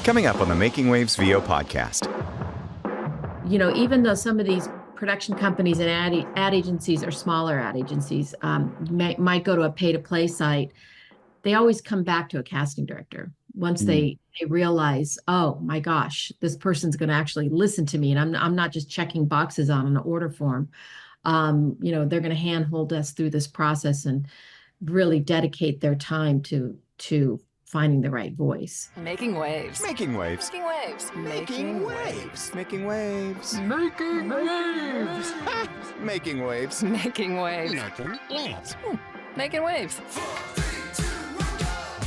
Coming up on the Making Waves VO podcast. You know, even though some of these production companies and ad agencies are smaller ad agencies, might go to a pay-to-play site, they always come back to a casting director once they realize, oh my gosh, this person's going to actually listen to me, and I'm not just checking boxes on an order form. They're going to handhold us through this process and really dedicate their time to finding the right voice. Making waves. Making waves. Making waves. Making waves. Making waves. Making waves. Making waves. Making waves. Making waves. Making waves.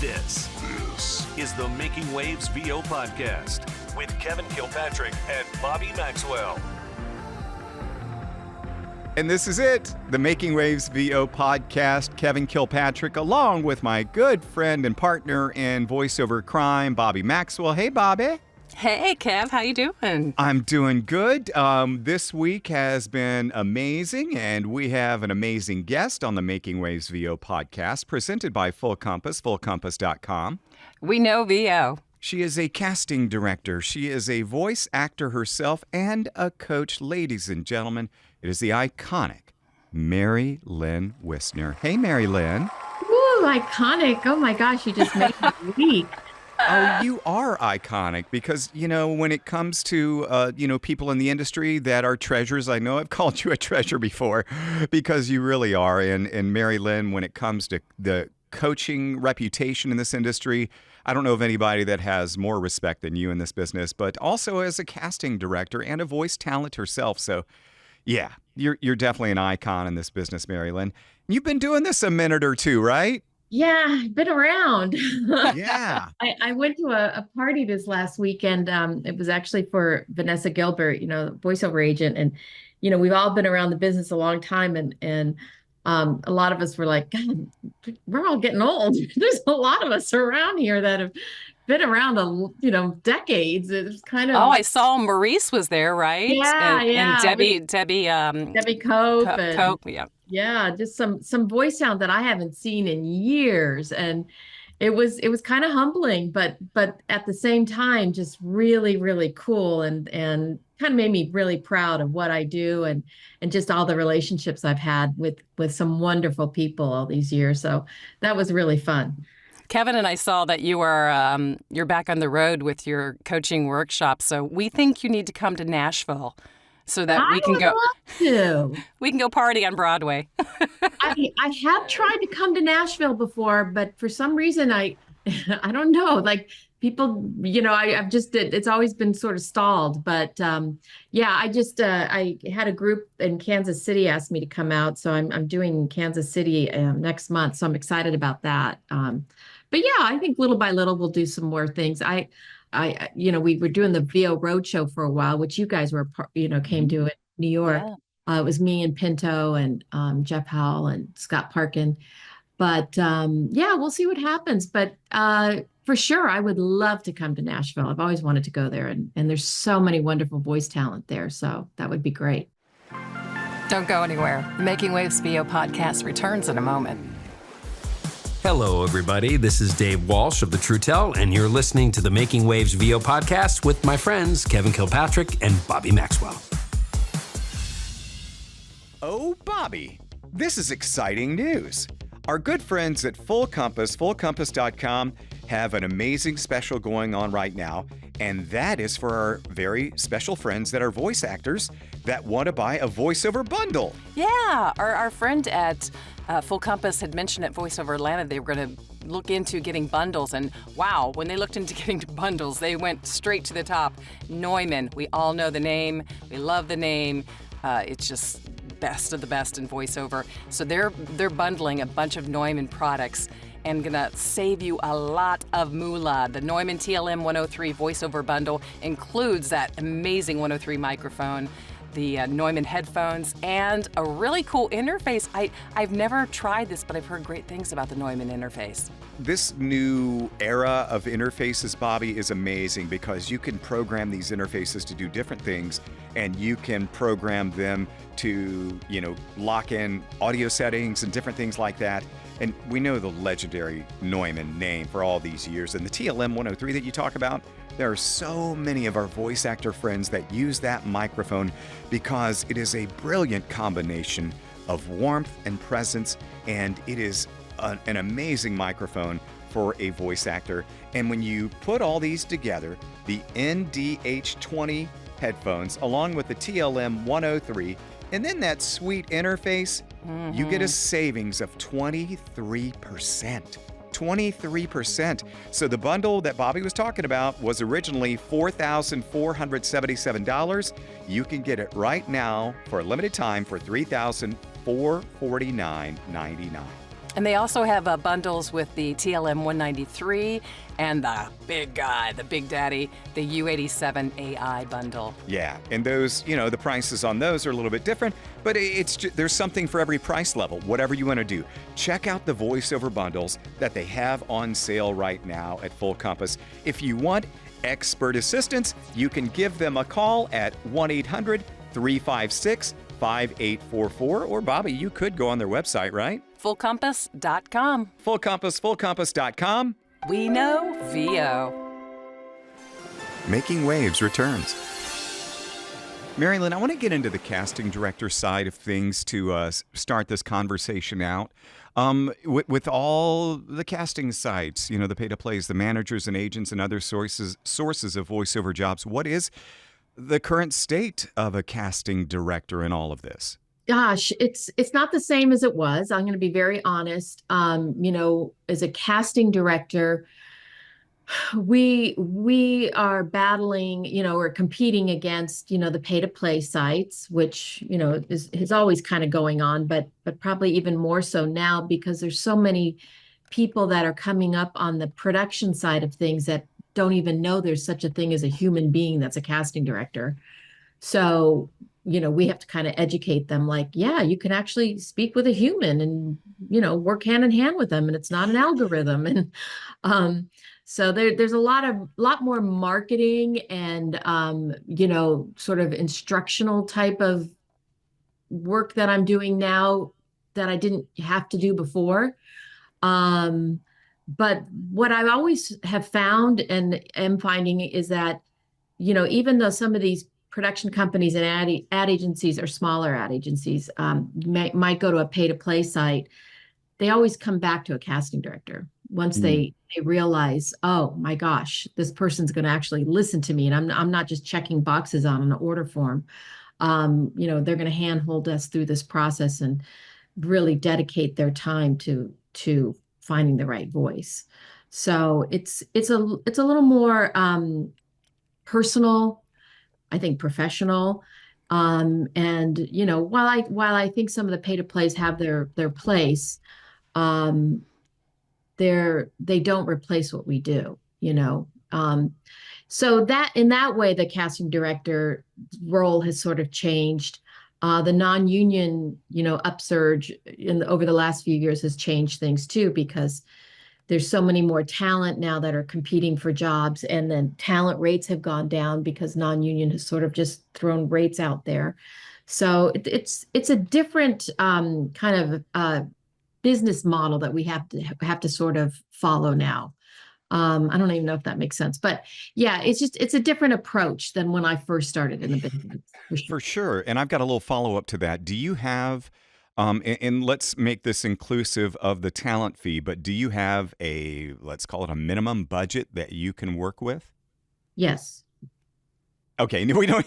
This is the Making Waves VO podcast with Kevin Kilpatrick and Bobby Maxwell. And this is it, the Making Waves VO podcast. Kevin Kilpatrick, along with my good friend and partner in voiceover crime, Bobby Maxwell. Hey, Bobby. Hey, Kev. How you doing? I'm doing good. This week has been amazing, and we have an amazing guest on the Making Waves VO podcast, presented by Full Compass, fullcompass.com. We know VO. She is a casting director. She is a voice actor herself and a coach. Ladies and gentlemen, it is the iconic Lynn Wissner. Hey, Lynn. Ooh, iconic. Oh my gosh, you just made me weak. Oh, you are iconic because, when it comes to, people in the industry that are treasures, I know I've called you a treasure before because you really are. And Mary Lynn, when it comes to the coaching reputation in this industry, I don't know of anybody that has more respect than you in this business, but also as a casting director and a voice talent herself. So, yeah, you're definitely an icon in this business, Mary Lynn. You've been doing this a minute or two, right? Yeah, I've been around. Yeah. I went to a party this last weekend. It was actually for Vanessa Gilbert, voiceover agent. And, we've all been around the business a long time. And a lot of us were like, God, we're all getting old. There's a lot of us around here that have been around, decades. It's kind of. Oh, I saw Maurice was there, right? Yeah, and Debbie. Debbie Cope. Cope, yeah. Yeah, just some voice talent that I haven't seen in years, and it was kind of humbling, but at the same time, just really, really cool, and kind of made me really proud of what I do, and just all the relationships I've had with some wonderful people all these years. So that was really fun. Kevin and I saw that you are you're back on the road with your coaching workshop, so we think you need to come to Nashville so that we can go. We can go party on Broadway. I have tried to come to Nashville before, but for some reason I don't know. Like people, I've just it's always been sort of stalled. But I had a group in Kansas City asked me to come out, so I'm doing Kansas City next month. So I'm excited about that. But yeah, I think little by little we'll do some more things. We were doing the VO Roadshow for a while, which you guys were, came to in New York. Yeah. It was me and Pinto and Jeff Howell and Scott Parkin. But we'll see what happens. But for sure, I would love to come to Nashville. I've always wanted to go there. And there's so many wonderful voice talent there. So that would be great. Don't go anywhere. The Making Waves VO podcast returns in a moment. Hello, everybody. This is Dave Walsh of The True Tell, and you're listening to the Making Waves VO podcast with my friends Kevin Kilpatrick and Bobby Maxwell. Oh, Bobby, this is exciting news. Our good friends at Full Compass, fullcompass.com, have an amazing special going on right now, and that is for our very special friends that are voice actors that want to buy a voiceover bundle. Yeah, our friend at Full Compass had mentioned at VoiceOver Atlanta they were going to look into getting bundles, and wow, when they looked into getting bundles, they went straight to the top. Neumann, we all know the name, we love the name. It's just best of the best in voiceover. So they're bundling a bunch of Neumann products and gonna save you a lot of moolah. The Neumann TLM 103 voiceover bundle includes that amazing 103 microphone, the Neumann headphones, and a really cool interface. I've never tried this, but I've heard great things about the Neumann interface. this new era of interfaces, Bobby, is amazing because you can program these interfaces to do different things, and you can program them to, lock in audio settings and different things like that. And we know the legendary Neumann name for all these years. And the TLM 103 that you talk about, there are so many of our voice actor friends that use that microphone because it is a brilliant combination of warmth and presence, and it is an amazing microphone for a voice actor. And when you put all these together, the NDH20 headphones along with the TLM 103, and then that sweet interface, you get a savings of 23%. 23%. So the bundle that Bobby was talking about was originally $4,477. You can get it right now for a limited time for $3,449.99. And they also have bundles with the TLM 193 and the big guy, the big daddy, the U87 AI bundle. Yeah, and those, the prices on those are a little bit different, but there's something for every price level, whatever you want to do. Check out the voiceover bundles that they have on sale right now at Full Compass. If you want expert assistance, you can give them a call at 1-800-356-5844, or Bobby, you could go on their website, right? FullCompass.com. FullCompass.com. We know VO. Making Waves returns. Mary Lynn, I want to get into the casting director side of things to start this conversation out. With all the casting sites, the pay-to-plays, the managers and agents and other sources of voiceover jobs, what is the current state of a casting director in all of this? Gosh, it's not the same as it was. I'm going to be very honest. As a casting director, we are battling, or competing against, the pay-to-play sites, which, is always kind of going on, but probably even more so now because there's so many people that are coming up on the production side of things that don't even know there's such a thing as a human being that's a casting director. So we have to kind of educate them like, yeah, you can actually speak with a human and, work hand in hand with them, and it's not an algorithm. And so there's a lot more marketing and, sort of instructional type of work that I'm doing now that I didn't have to do before. But what I always have found and am finding is that, even though some of these production companies and ad agencies are smaller ad agencies, might go to a pay-to-play site, they always come back to a casting director once they realize, oh my gosh, this person's going to actually listen to me, and I'm not just checking boxes on an order form. They're going to handhold us through this process and really dedicate their time to finding the right voice. So it's a little more personal, I think, professional. And while I think some of the pay-to-plays have their place, they don't replace what we do, so that in that way, the casting director role has sort of changed. The non-union, upsurge over the last few years has changed things too, because there's so many more talent now that are competing for jobs, and then talent rates have gone down because non-union has sort of just thrown rates out there. So it's a different kind of business model that we have to sort of follow now. I don't even know if that makes sense, but yeah, it's a different approach than when I first started in the business. For sure. And I've got a little follow-up to that. Do you have, and let's make this inclusive of the talent fee, but do you have let's call it a minimum budget that you can work with? Yes. Okay, no, we don't.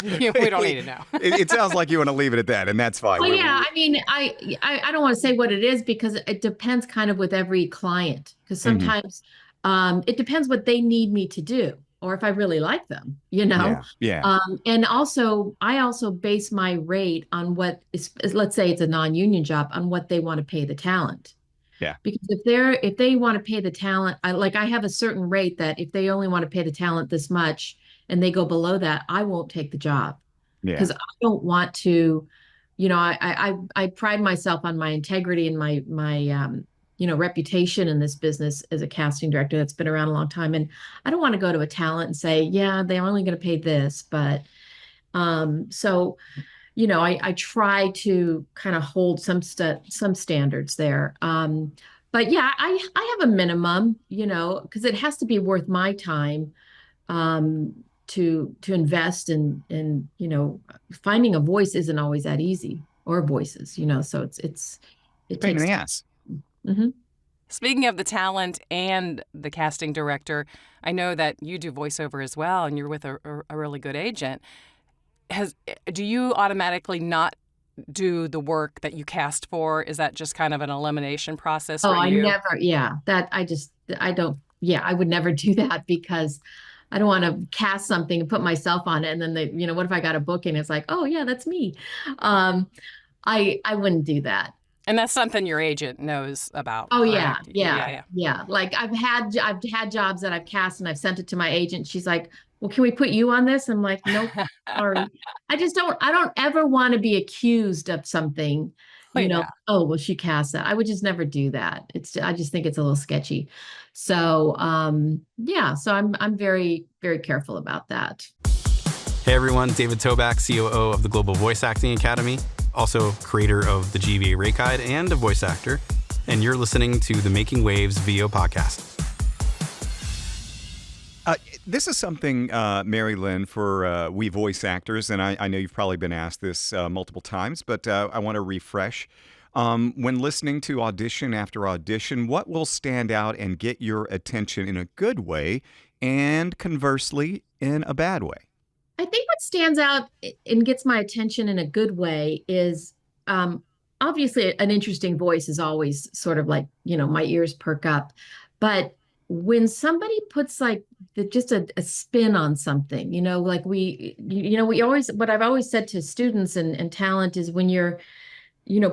We don't need to know. It sounds like you want to leave it at that, and that's fine. Well, yeah, I mean, I don't want to say what it is because it depends kind of with every client. Because sometimes it depends what they need me to do, or if I really like them, Yeah. And also, I also base my rate on what is, let's say it's a non-union job, on what they want to pay the talent. Yeah. Because if they want to pay the talent, I have a certain rate that if they only want to pay the talent this much and they go below that, I won't take the job. Yeah. Because I don't want to, I pride myself on my integrity and my reputation in this business as a casting director that's been around a long time. And I don't want to go to a talent and say, yeah, they're only going to pay this. But so, I try to kind of hold some standards there. But yeah, I have a minimum, because it has to be worth my time to invest in, finding a voice isn't always that easy, or voices, so it Pain in takes. the ass. Mm-hmm. Speaking of the talent and the casting director, I know that you do voiceover as well, and you're with a really good agent. Do you automatically not do the work that you cast for? Is that just kind of an elimination process for I you? never, yeah, I don't, yeah, I would never do that, because I don't want to cast something and put myself on it. And then what if I got a booking? It's like, oh yeah, that's me. I wouldn't do that. And that's something your agent knows about. Oh yeah, correct? yeah. Like I've had jobs that I've cast and I've sent it to my agent. She's like, well, can we put you on this? I'm like, nope, sorry. I don't ever want to be accused of something, Oh, yeah. oh, well, she cast that. I would just never do that. I just think it's a little sketchy. So, yeah, so I'm very, very careful about that. Hey everyone, David Toback, COO of the Global Voice Acting Academy, also creator of the GVA Rate Guide and a voice actor, and you're listening to the Making Waves VO podcast. This is something, Mary Lynn, for we voice actors, and I know you've probably been asked this multiple times, but I want to refresh. When listening to audition after audition, what will stand out and get your attention in a good way, and conversely, in a bad way? I think what stands out and gets my attention in a good way is obviously an interesting voice is always sort of like, my ears perk up. But when somebody puts like just a spin on something, like what I've always said to students and talent is when you're,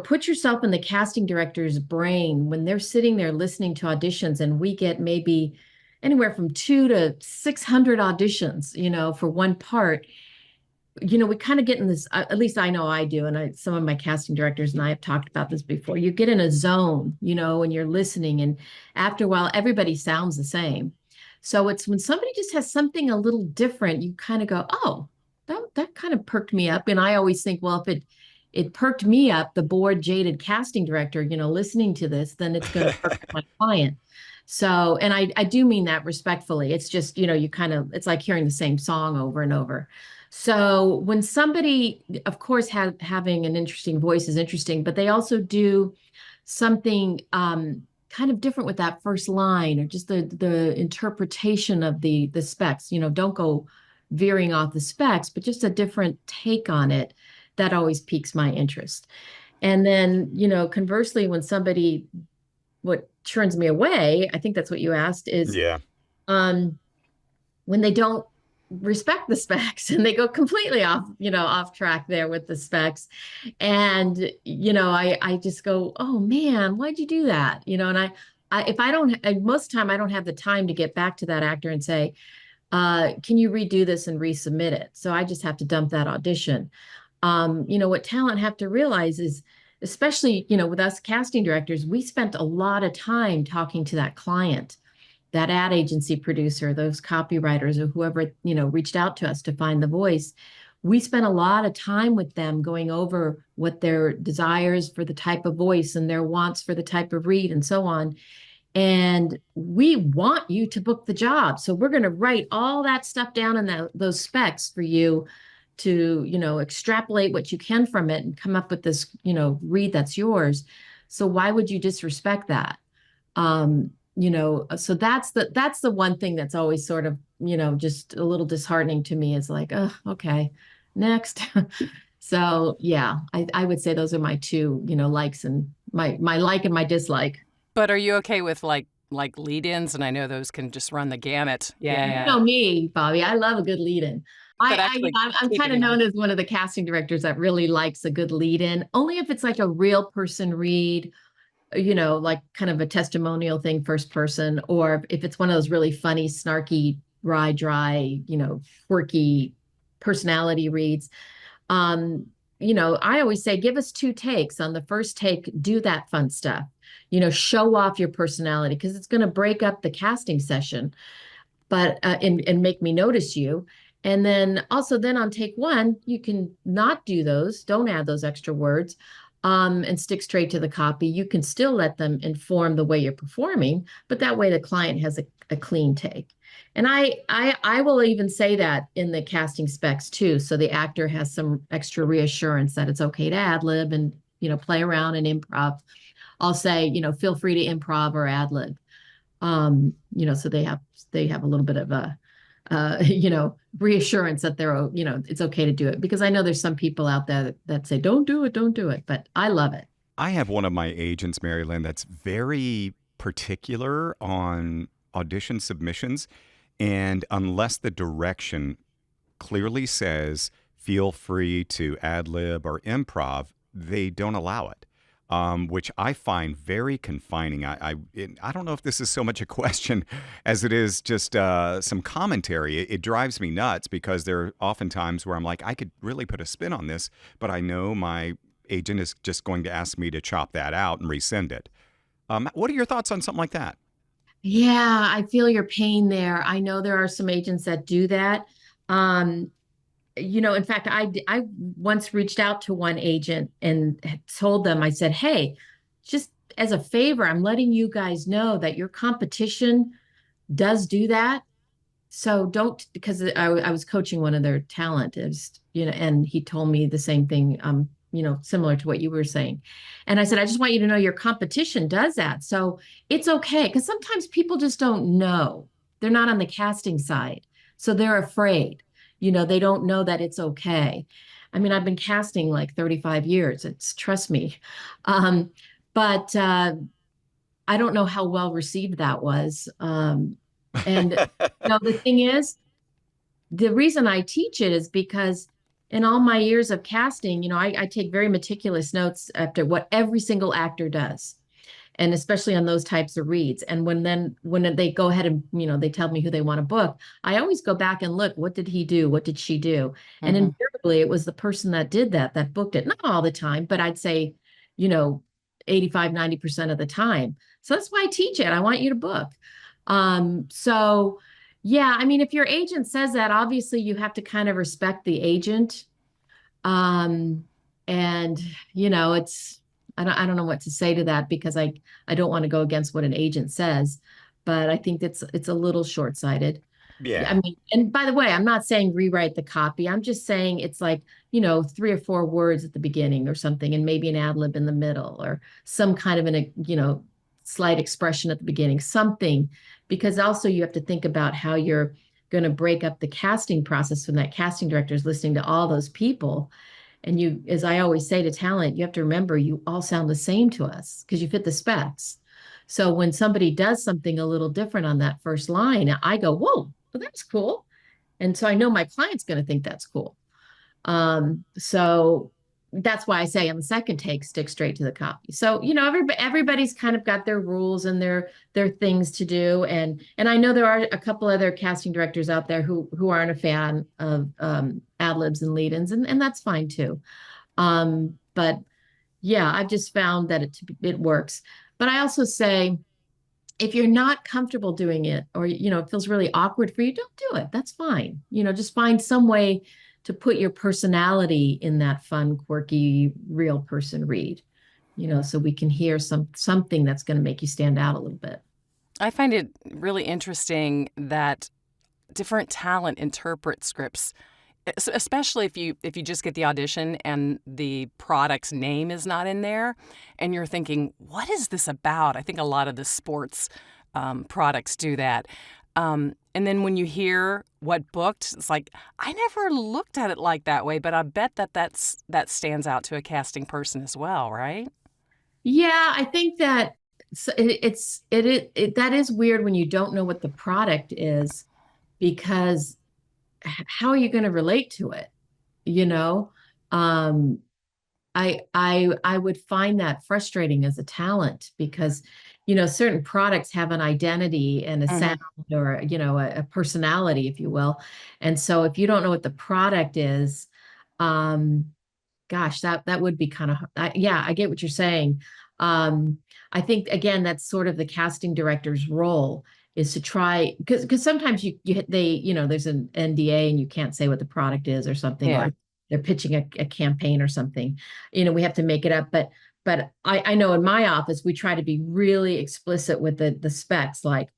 put yourself in the casting director's brain when they're sitting there listening to auditions, and we get maybe anywhere from 200 to 600 auditions, for one part. We kind of get in this, at least I know I do, and some of my casting directors and I have talked about this before. You get in a zone, when you're listening, and after a while, everybody sounds the same. So it's when somebody just has something a little different, you kind of go, oh, that kind of perked me up. And I always think, well, if it perked me up, the bored, jaded casting director, listening to this, then it's going to perk my client. So, and I do mean that respectfully. It's just, it's like hearing the same song over and over. So when somebody, of course, having an interesting voice is interesting, but they also do something kind of different with that first line, or just the interpretation of the specs, don't go veering off the specs, but just a different take on it, that always piques my interest. And then, conversely, when somebody, what turns me away, I think that's what you asked, is when they don't respect the specs and they go completely off track there with the specs. And, I just go, oh man, why'd you do that? And if I don't, most of the time I don't have the time to get back to that actor and say, can you redo this and resubmit it? So I just have to dump that audition. What talent have to realize is, especially, with us casting directors, we spent a lot of time talking to that client, that ad agency producer, those copywriters, or whoever, reached out to us to find the voice. We spent a lot of time with them going over what their desires for the type of voice and their wants for the type of read and so on. And we want you to book the job. So we're going to write all that stuff down in those specs for you to, extrapolate what you can from it and come up with this, read that's yours. So why would you disrespect that? So that's the one thing that's always sort of, just a little disheartening to me, is like, oh, okay, next. So yeah, I would say those are my two, likes, and my like and my dislike. But are you okay with like lead-ins? And I know those can just run the gamut. Yeah. You know me, Bobby. I love a good lead-in. I'm kind of known as one of the casting directors that really likes a good lead-in, only if it's like a real person read, like kind of a testimonial thing, first person, or if it's one of those really funny, snarky, dry, quirky personality reads. I always say, give us 2 takes. On the first take, do that fun stuff. show off your personality because it's going to break up the casting session, but and make me notice you. And then also then on take one, you can not do those, don't add those extra words, and stick straight to the copy. You can still let them inform the way you're performing, but that way the client has a clean take. And I will even say that in the casting specs too. So the actor has some extra reassurance that it's okay to ad lib and, play around and improv. I'll say, feel free to improv or ad lib. So they have a little bit of a, reassurance that it's okay to do it, because I know there's some people out there that say, don't do it, but I love it. I have one of my agents, Mary Lynn, that's very particular on audition submissions. And unless the direction clearly says, feel free to ad lib or improv, they don't allow it. Which I find very confining. I don't know if this is so much a question as it is just some commentary. It drives me nuts because there are often times where I'm like, I could really put a spin on this, but I know my agent is just going to ask me to chop that out and resend it. What are your thoughts on something like that? Yeah, I feel your pain there. I know there are some agents that do that. In fact, I once reached out to one agent and told them, I said, hey, just as a favor, I'm letting you guys know that your competition does do that. So don't, because I was coaching one of their talent, and he told me the same thing, similar to what you were saying. And I said, I just want you to know your competition does that. So it's okay. Because sometimes people just don't know. They're not on the casting side. So they're afraid. They don't know that it's okay. I mean, I've been casting like 35 years. Trust me. But I don't know how well received that was. And the thing is, the reason I teach it is because in all my years of casting, I take very meticulous notes after what every single actor does. And especially on those types of reads. And when they go ahead and, they tell me who they want to book, I always go back and look, what did he do? What did she do? Mm-hmm. And invariably it was the person that did that booked it. Not all the time, but I'd say, 85, 90% of the time. So that's why I teach it. I want you to book. So yeah, I mean, if your agent says that, obviously you have to kind of respect the agent. And I don't know what to say to that, because I don't want to go against what an agent says, but I think it's a little short-sighted. Yeah. I mean, and by the way, I'm not saying rewrite the copy. I'm just saying it's like, 3 or 4 words at the beginning or something, and maybe an ad lib in the middle, or some kind of slight expression at the beginning, something, because also you have to think about how you're going to break up the casting process when that casting director is listening to all those people. And you, as I always say to talent, you have to remember you all sound the same to us because you fit the specs. So when somebody does something a little different on that first line, I go, whoa, well, that's cool. And so I know my client's going to think that's cool. So that's why I say on the second take, stick straight to the copy. So, everybody's kind of got their rules and their things to do. And I know there are a couple other casting directors out there who aren't a fan of ad libs and lead-ins, and that's fine too. But yeah, I've just found that it works. But I also say, if you're not comfortable doing it, or, it feels really awkward for you, don't do it. That's fine. Just find some way to put your personality in that fun, quirky, real person read, so we can hear something that's going to make you stand out a little bit. I find it really interesting that different talent interpret scripts, especially if you just get the audition and the product's name is not in there and you're thinking, what is this about? I think a lot of the sports products do that. And then when you hear what booked, it's like, I never looked at it like that way, but I bet that stands out to a casting person as well, right? Yeah, I think that that is weird when you don't know what the product is, because how are you going to relate to it? I would find that frustrating as a talent, because certain products have an identity and a sound, or a personality, if you will. And so if you don't know what the product is, gosh, that would be kind of, yeah, I get what you're saying. I think again, that's sort of the casting director's role, is to try, because sometimes there's an NDA and you can't say what the product is or something, Yeah. or they're pitching a campaign or something. We have to make it up. But I know in my office, we try to be really explicit with the specs, like,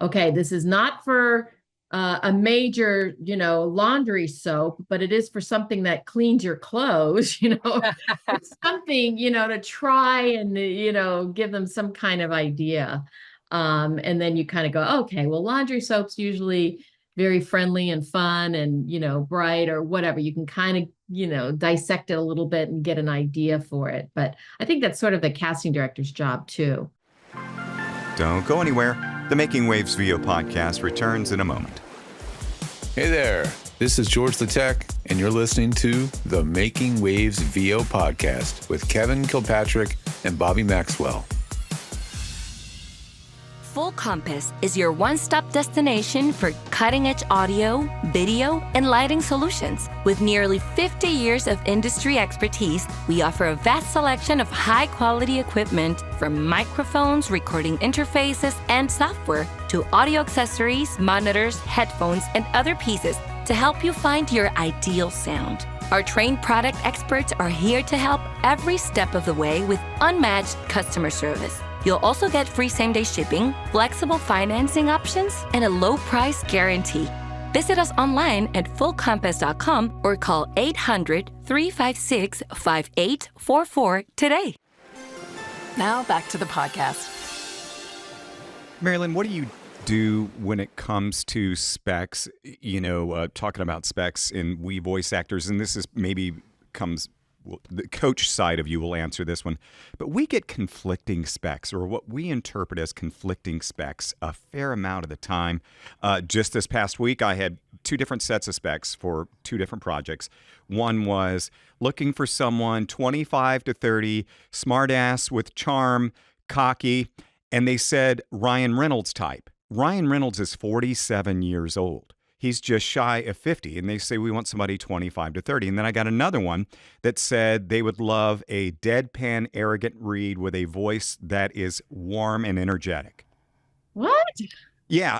okay, this is not for a major, laundry soap, but it is for something that cleans your clothes, it's something, to try and, give them some kind of idea. And then you kind of go, okay, well, laundry soap's usually very friendly and fun and, bright or whatever. You can kind of, dissect it a little bit and get an idea for it. But I think that's sort of the casting director's job too. Don't go anywhere. The Making Waves VO podcast returns in a moment. Hey there, this is George the Tech, and you're listening to the Making Waves VO podcast with Kevin Kilpatrick and Bobby Maxwell. Full Compass is your one-stop destination for cutting-edge audio, video, and lighting solutions. With nearly 50 years of industry expertise, we offer a vast selection of high-quality equipment, from microphones, recording interfaces, and software, to audio accessories, monitors, headphones, and other pieces to help you find your ideal sound. Our trained product experts are here to help every step of the way with unmatched customer service. You'll also get free same-day shipping, flexible financing options, and a low price guarantee. Visit us online at fullcompass.com or call 800-356-5844 today. Now back to the podcast. Mary Lynn, what do you do when it comes to specs? Talking about specs in we voice actors, and this is maybe comes. Well, the coach side of you will answer this one, but we get conflicting specs, or what we interpret as conflicting specs, a fair amount of the time. Just this past week, I had 2 different sets of specs for 2 different projects. One was looking for someone 25 to 30, smartass with charm, cocky, and they said Ryan Reynolds type. Ryan Reynolds is 47 years old. He's just shy of 50, and they say we want somebody 25 to 30. And then I got another one that said they would love a deadpan, arrogant read with a voice that is warm and energetic. What? Yeah,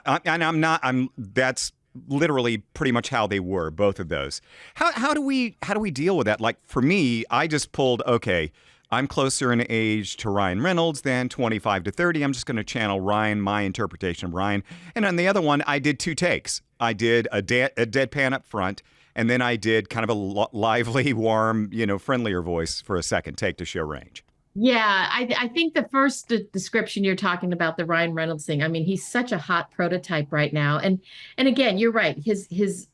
that's literally pretty much how they were, both of those. How do we deal with that? Like for me, I just pulled, okay, I'm closer in age to Ryan Reynolds than 25 to 30. I'm just going to channel Ryan, my interpretation of Ryan. And on the other one, I did 2 takes. I did a deadpan up front, and then I did kind of a lively, warm, friendlier voice for a second take to show range. Yeah, I think the first description you're talking about, the Ryan Reynolds thing, I mean, he's such a hot prototype right now. And again, you're right. His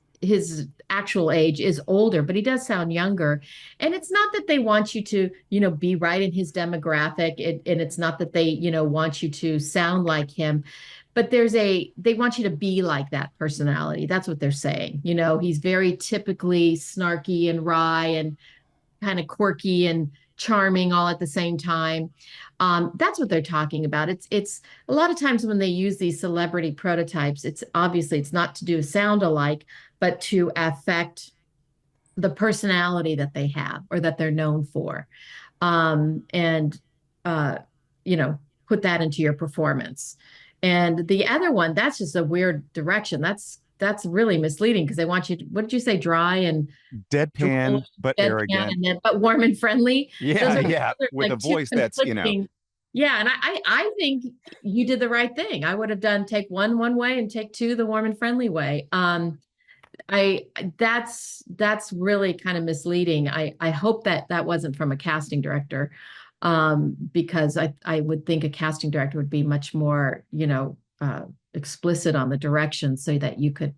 actual age is older, but he does sound younger. And it's not that they want you to, be right in his demographic. And it's not that they, want you to sound like him, but they want you to be like that personality. That's what they're saying. He's very typically snarky and wry and kind of quirky and charming all at the same time. That's what they're talking about. It's a lot of times when they use these celebrity prototypes, it's not to do a sound alike, but to affect the personality that they have or that they're known for, and put that into your performance. And the other one, that's just a weird direction. That's really misleading, because they want you to, what did you say, dry and deadpan, but arrogant, but warm and friendly. Yeah, with a voice that's Yeah, and I think you did the right thing. I would have done take one way and take 2 the warm and friendly way. That's really kind of misleading. I hope that wasn't from a casting director, because I would think a casting director would be much more, explicit on the direction, so that you could,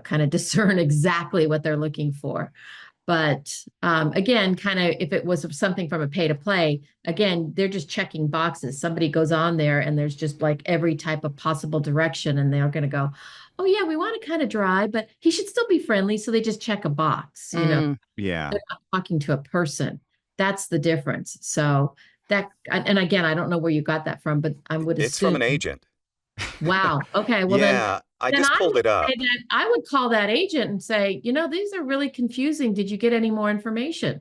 kind of discern exactly what they're looking for. But again, kind of if it was something from a pay to play, again, they're just checking boxes. Somebody goes on there and there's just like every type of possible direction, and they're going to go, oh yeah, we want it kind of dry, but he should still be friendly. So they just check a box, Yeah. They're not talking to a person. That's the difference. So and again, I don't know where you got that from, but I would assume it's from an agent. Wow. Okay. Well, yeah, I just pulled it up. I would call that agent and say, these are really confusing. Did you get any more information?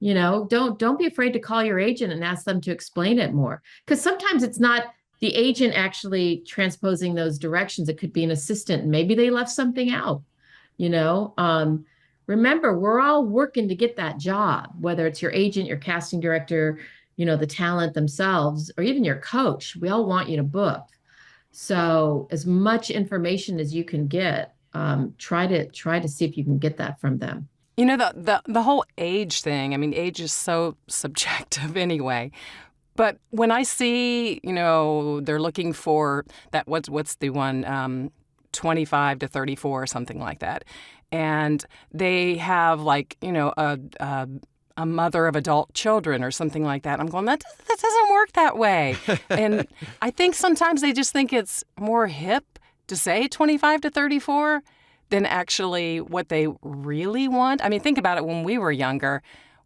Don't be afraid to call your agent and ask them to explain it more. Because sometimes it's not the agent actually transposing those directions. It could be an assistant, and maybe they left something out, you know. Remember, we're all working to get that job, whether it's your agent, your casting director, the talent themselves, or even your coach. We all want you to book. So as much information as you can get, try to see if you can get that from them. The whole age thing, I mean, age is so subjective anyway. But when I see, they're looking for that, what's the one, 25 to 34 or something like that. And they have like, a mother of adult children or something like that. I'm going, that doesn't work that way. And I think sometimes they just think it's more hip to say 25 to 34 than actually what they really want. I mean, think about it. When we were younger,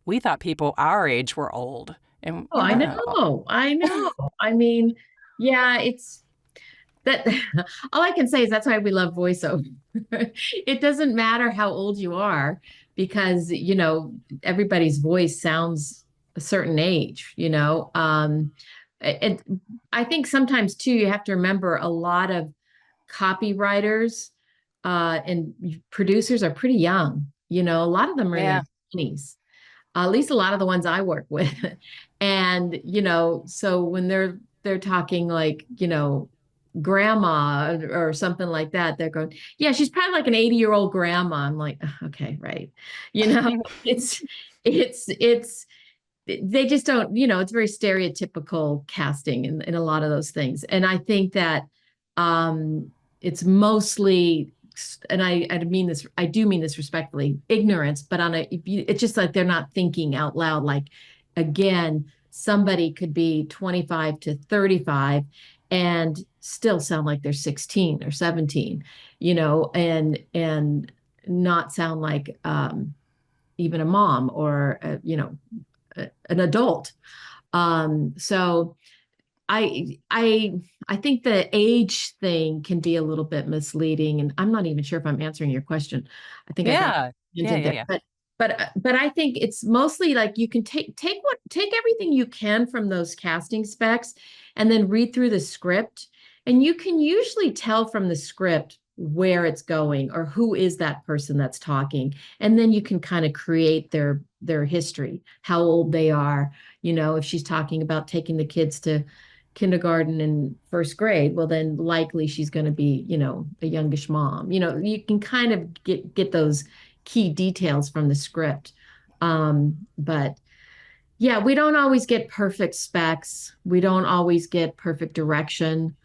we thought people our age were old. And I know. I mean, yeah, it's that all I can say is that's why we love voiceover. It doesn't matter how old you are, because everybody's voice sounds a certain age. And I think sometimes too you have to remember a lot of copywriters and producers are pretty young. A lot of them are in their 20s. At least a lot of the ones I work with. And so when they're talking like grandma or something like that, they're going, yeah, she's probably like an 80-year-old grandma. I'm like, okay, right. It's they just don't, it's very stereotypical casting in a lot of those things. And I think that it's mostly, and I do mean this respectfully, ignorance, but it's just like they're not thinking out loud. Like, again, somebody could be 25 to 35 and still sound like they're 16 or 17, and not sound like even a mom or, an adult. So I think the age thing can be a little bit misleading, and I'm not even sure if I'm answering your question. I think yeah. But I think it's mostly like you can take everything you can from those casting specs and then read through the script, and you can usually tell from the script where it's going or who is that person that's talking, and then you can kind of create their history, how old they are. If she's talking about taking the kids to kindergarten and first grade, well, then likely she's going to be, a youngish mom. You can kind of get those key details from the script. But yeah, we don't always get perfect specs. We don't always get perfect direction.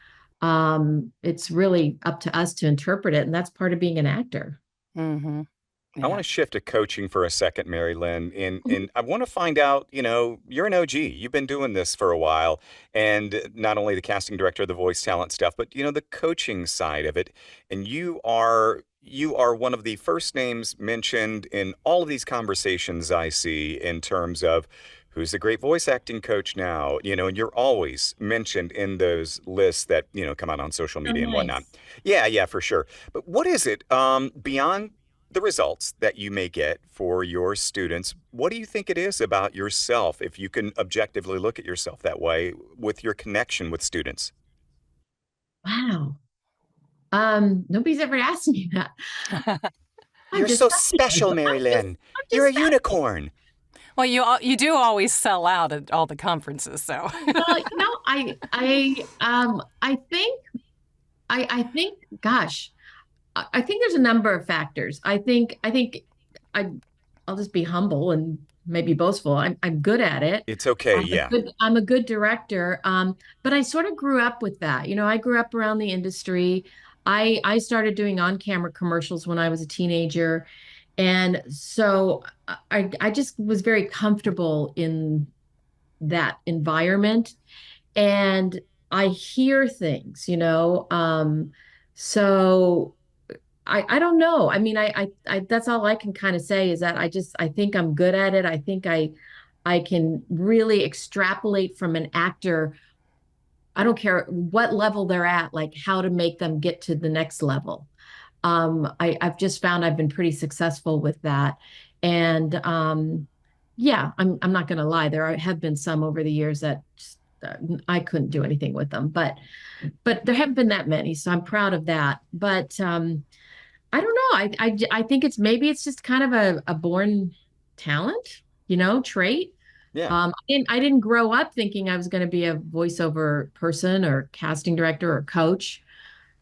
It's really up to us to interpret it. And that's part of being an actor. Mm-hmm. I want to shift to coaching for a second, Mary Lynn, and I want to find out, you're an OG. You've been doing this for a while, and not only the casting director, the voice talent stuff, but, the coaching side of it. And you are one of the first names mentioned in all of these conversations I see in terms of who's a great voice acting coach now, and you're always mentioned in those lists that, come out on social media and whatnot. Yeah, for sure. But what is it beyond the results that you may get for your students? What do you think it is about yourself, if you can objectively look at yourself that way, with your connection with students? Wow. Nobody's ever asked me that. You're so special, Mary Lynn. You're a unicorn. Well, you do always sell out at all the conferences, so. Well, I think, gosh, I think there's a number of factors. I'll just be humble and maybe boastful. I'm good at it. It's okay. I'm a good director. But I sort of grew up with that. I grew up around the industry. I started doing on-camera commercials when I was a teenager. And so I just was very comfortable in that environment. And I hear things, so I don't know. I mean, I that's all I can kind of say is that I think I'm good at it. I think I can really extrapolate from an actor. I don't care what level they're at, like how to make them get to the next level. I've just found I've been pretty successful with that. And yeah, I'm not going to lie. Have been some over the years that just, I couldn't do anything with them, but there haven't been that many. So I'm proud of that. But I don't know. I think maybe it's just kind of a born talent, trait. Yeah. I didn't grow up thinking I was going to be a voiceover person or casting director or coach.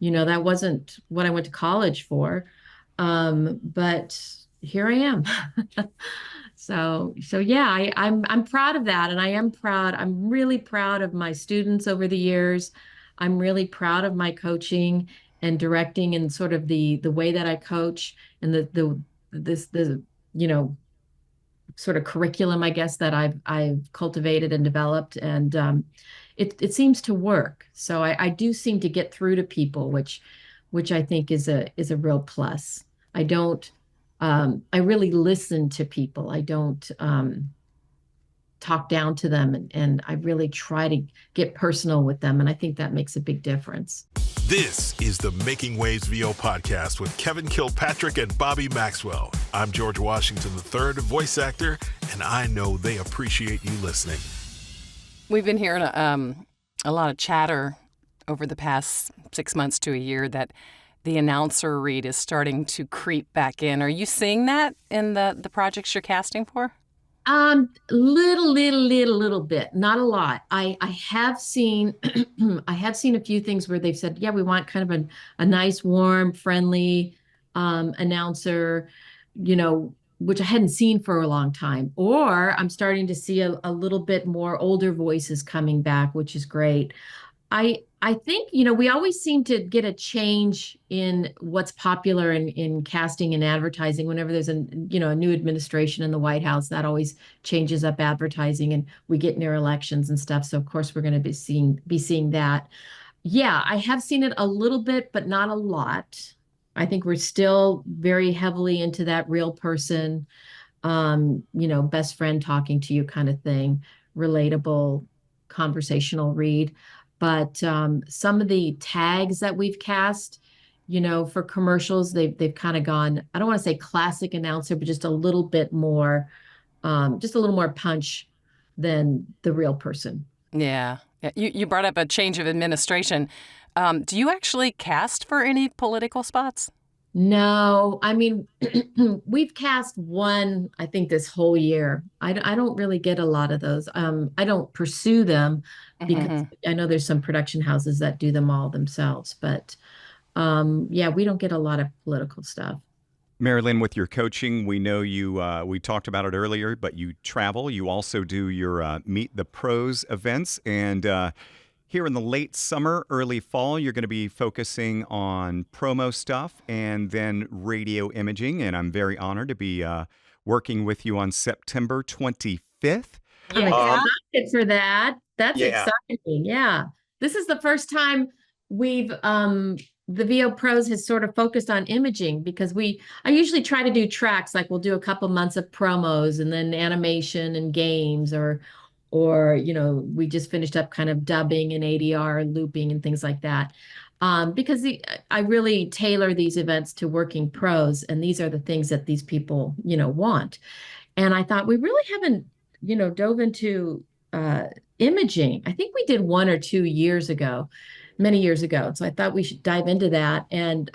That wasn't what I went to college for. But here I am. So yeah, I'm proud of that. And I am proud. I'm really proud of my students over the years. I'm really proud of my coaching and directing and sort of the way that I coach and the sort of curriculum, I guess, that I've cultivated and developed. And it seems to work. So I do seem to get through to people, which I think is a real plus. I really listen to people. I don't talk down to them, and I really try to get personal with them. And I think that makes a big difference. This is the Making Waves VO podcast with Kevin Kilpatrick and Bobby Maxwell. I'm George Washington III, voice actor, and I know they appreciate you listening. We've been hearing a lot of chatter over the past 6 months to a year that the announcer read is starting to creep back in. Are you seeing that in the projects you're casting for? Little bit, not a lot. I have seen, I have seen a few things where they've said, yeah, we want kind of a nice, warm, friendly, announcer, which I hadn't seen for a long time. Or I'm starting to see a little bit more older voices coming back, which is great. I think, we always seem to get a change in what's popular in casting and advertising. Whenever there's a new administration in the White House, that always changes up advertising, and we get near elections and stuff. So of course we're going to be seeing that. Yeah, I have seen it a little bit, but not a lot. I think we're still very heavily into that real person, best friend talking to you kind of thing, relatable, conversational read. But some of the tags that we've cast, for commercials, they've kind of gone, I don't want to say classic announcer, but just a little bit more, punch than the real person. Yeah. You brought up a change of administration. Do you actually cast for any political spots? No, I mean, we've cast one, I think, this whole year. I don't really get a lot of those. I don't pursue them because I know there's some production houses that do them all themselves. But yeah, we don't get a lot of political stuff. Mary Lynn, with your coaching, we know you, we talked about it earlier, but you travel. You also do your Meet the Pros events. And here in the late summer, early fall, you're going to be focusing on promo stuff and then radio imaging. And I'm very honored to be working with you on September 25th. Yeah, excited for that. That's Yeah. exciting. Yeah. This is the first time we've the VO Pros has sort of focused on imaging, because I usually try to do tracks, like we'll do a couple months of promos and then animation and games, or we just finished up kind of dubbing and ADR and looping and things like that. Because I really tailor these events to working pros, and these are the things that these people, want. And I thought we really haven't, dove into imaging. I think we did 1 or 2 years ago, many years ago. So I thought we should dive into that. And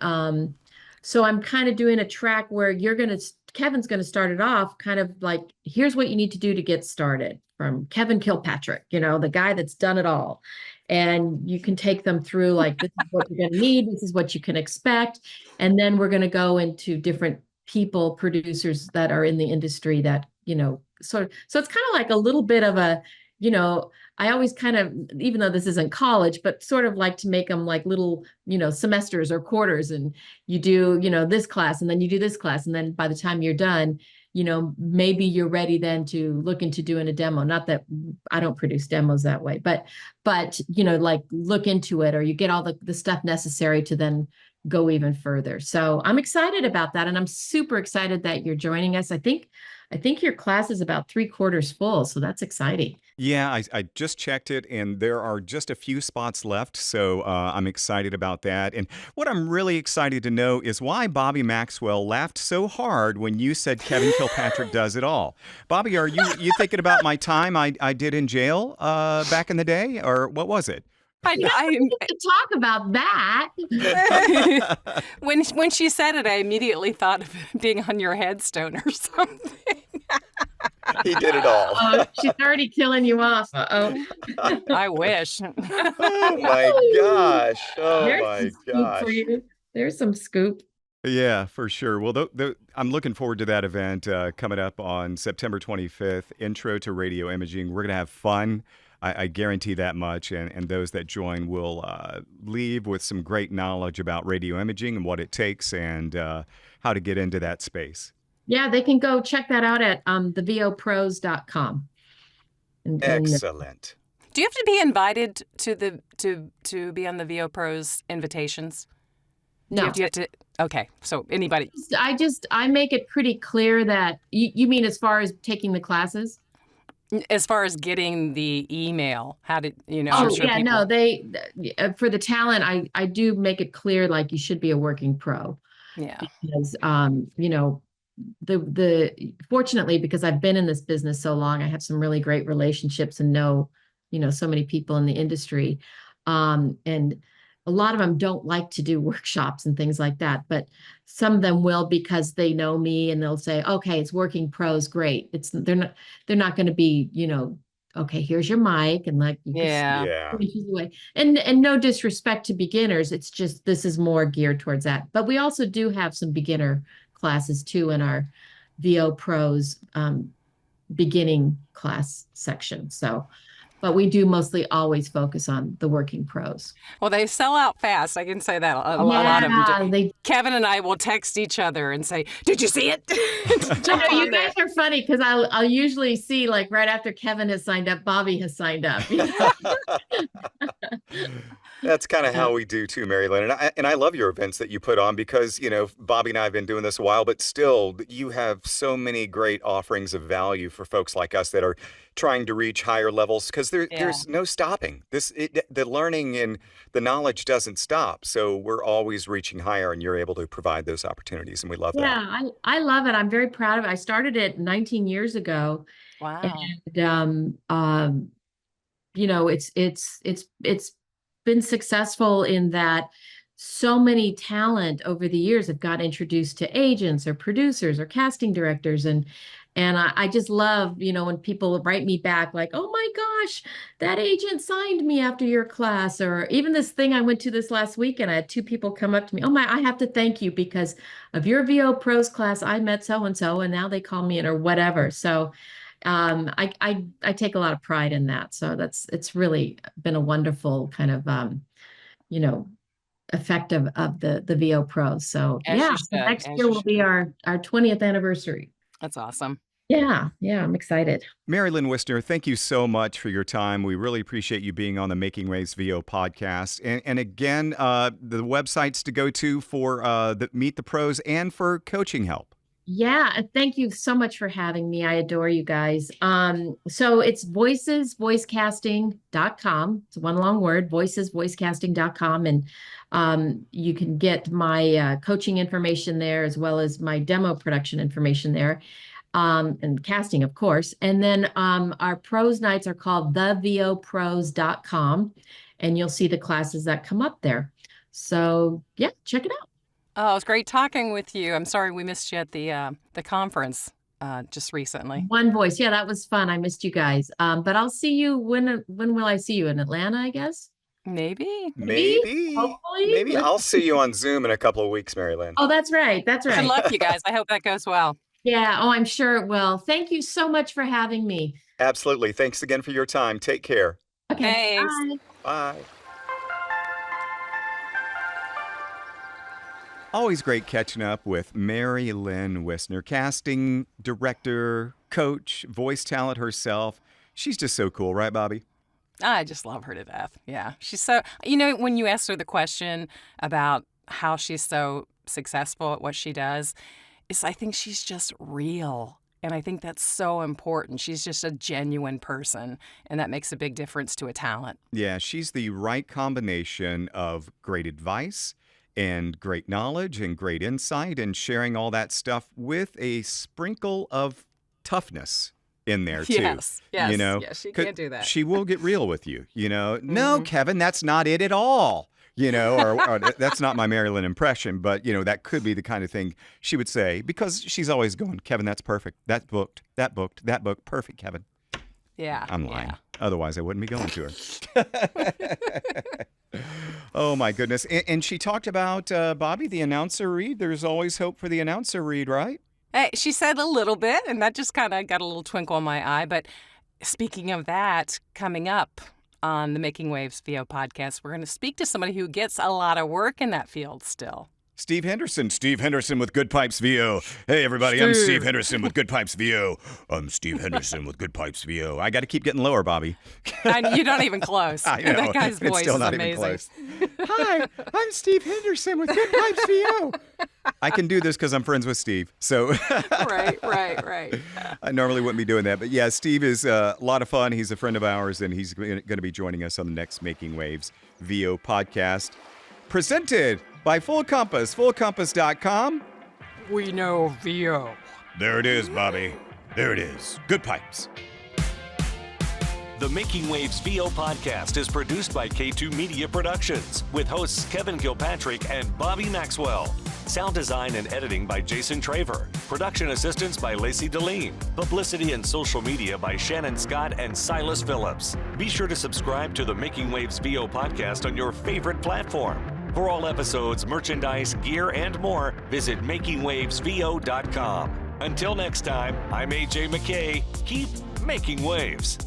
so I'm kind of doing a track where Kevin's going to start it off kind of like, here's what you need to do to get started, from Kevin Kilpatrick, the guy that's done it all. And you can take them through, like, this is what you're going to need, this is what you can expect. And then we're going to go into different people, producers that are in the industry that, so it's kind of like a little bit of a, I always kind of, even though this isn't college, but sort of like to make them like little, semesters or quarters. And you do, this class, and then you do this class. And then by the time you're done, maybe you're ready then to look into doing a demo. Not that I don't produce demos that way, but, like look into it, or you get all the stuff necessary to then go even further. So I'm excited about that. And I'm super excited that you're joining us. I think I think your class is about 3/4 full, so that's exciting. Yeah, I just checked it, and there are just a few spots left, so I'm excited about that. And what I'm really excited to know is why Bobby Maxwell laughed so hard when you said Kevin Kilpatrick does it all. Bobby, are you thinking about my time I did in jail back in the day, or what was it? I, To talk about that. when she said it, I immediately thought of it being on your headstone or something. He did it all. Oh, she's already killing you off. Uh-oh. I wish. Oh my gosh. Oh There's my some scoop for gosh. you. There's some scoop. Yeah, for sure. Well, I'm looking forward to that event coming up on September 25th. Intro to Radio Imaging. We're going to have fun. I guarantee that much. And those that join will leave with some great knowledge about radio imaging and what it takes and how to get into that space. Yeah, they can go check that out at thevopros.com. Excellent. Do you have to be invited to be on the VO Pros invitations? No. Do you have to? Okay, so anybody. I make it pretty clear that you mean as far as taking the classes? As far as getting the email, how did I'm Oh, sure yeah, people- no, they for the talent, I do make it clear like you should be a working pro. Yeah. Because the fortunately, because I've been in this business so long, I have some really great relationships and know so many people in the industry. And a lot of them don't like to do workshops and things like that, but some of them will because they know me and they'll say, okay, it's working pros, great. They're not going to be, okay, here's your mic and like, you Yeah. Yeah. can away. And no disrespect to beginners. It's just, this is more geared towards that. But we also do have some beginner classes too in our VO Pros beginning class section. So, but we do mostly always focus on the working pros. Well, they sell out fast. I can say that. A lot of them do. They, Kevin and I will text each other and say, "Did you see it?" I know you guys are funny because I'll usually see like right after Kevin has signed up, Bobby has signed up. That's kind of how we do too, Mary Lynn. And I love your events that you put on because, Bobby and I have been doing this a while, but still you have so many great offerings of value for folks like us that are trying to reach higher levels because there's no stopping. The learning and the knowledge doesn't stop. So we're always reaching higher and you're able to provide those opportunities. And we love that. Yeah, I love it. I'm very proud of it. I started it 19 years ago. Wow. And, it's been successful in that so many talent over the years have got introduced to agents or producers or casting directors. And I just love, when people write me back like, oh my gosh, that agent signed me after your class. Or even this thing I went to this last weekend, I had 2 people come up to me. Oh I have to thank you because of your VO Pros class. I met so-and-so and now they call me in or whatever. So I take a lot of pride in that. So it's really been a wonderful kind of, effect of the VO Pros. So next year will be our 20th anniversary. That's awesome. Yeah, I'm excited. Mary Lynn Wissner, thank you so much for your time. We really appreciate you being on the Making Waves VO podcast. And again, the websites to go to for the Meet the Pros and for coaching help. Yeah, and thank you so much for having me. I adore you guys. So it's voicesvoicecasting.com. It's one long word, voicesvoicecasting.com. And you can get my coaching information there as well as my demo production information there. And casting, of course. And then our pros nights are called thevopros.com. And you'll see the classes that come up there. So yeah, check it out. Oh, it was great talking with you. I'm sorry we missed you at the conference just recently. One Voice. Yeah, that was fun. I missed you guys. But I'll see you. When will I see you? In Atlanta, I guess? Maybe. Hopefully. Maybe I'll see you on Zoom in a couple of weeks, Mary Lynn. Oh, that's right. That's right. Good luck, you guys. I hope that goes well. Yeah. Oh, I'm sure it will. Thank you so much for having me. Absolutely. Thanks again for your time. Take care. Okay. Thanks. Bye. Bye. Always great catching up with Mary Lynn Wissner, casting director, coach, voice talent herself. She's just so cool, right, Bobby? I just love her to death. Yeah. She's so, when you asked her the question about how she's so successful at what she does, I think she's just real. And I think that's so important. She's just a genuine person, and that makes a big difference to a talent. Yeah, she's the right combination of great advice and great knowledge and great insight and sharing all that stuff with a sprinkle of toughness in there too. Yes, yes, you know, yes, she 'cause can't do that. She will get real with you. No, Kevin, that's not it at all. Or that's not my Marilyn impression, but that could be the kind of thing she would say because she's always going, Kevin, that's perfect. That book, perfect, Kevin. Yeah, I'm lying. yeah. Otherwise, I wouldn't be going to her. Oh, my goodness. And she talked about, Bobby, the announcer read. There's always hope for the announcer read, right? Hey, she said a little bit, and that just kind of got a little twinkle in my eye. But speaking of that, coming up on the Making Waves VO podcast, we're going to speak to somebody who gets a lot of work in that field still. Steve Henderson with Good Pipes VO. Hey, everybody, I'm Steve Henderson with Good Pipes VO. I'm Steve Henderson with Good Pipes VO. I got to keep getting lower, Bobby. And you don't even close. I know. That guy's It's voice still is not amazing. even close. Hi, I'm Steve Henderson with Good Pipes VO. I can do this because I'm friends with Steve. So Right. I normally wouldn't be doing that. But yeah, Steve is a lot of fun. He's a friend of ours, and he's going to be joining us on the next Making Waves VO podcast. Presented by Full Compass, fullcompass.com. We know VO. There it is, Bobby. There it is. Good Pipes. The Making Waves VO podcast is produced by K2 Media Productions with hosts Kevin Kilpatrick and Bobby Maxwell. Sound design and editing by Jason Traver. Production assistance by Lacey Deline. Publicity and social media by Shannon Scott and Silas Phillips. Be sure to subscribe to the Making Waves VO podcast on your favorite platform. For all episodes, merchandise, gear, and more, visit makingwavesvo.com. Until next time, I'm AJ McKay. Keep making waves.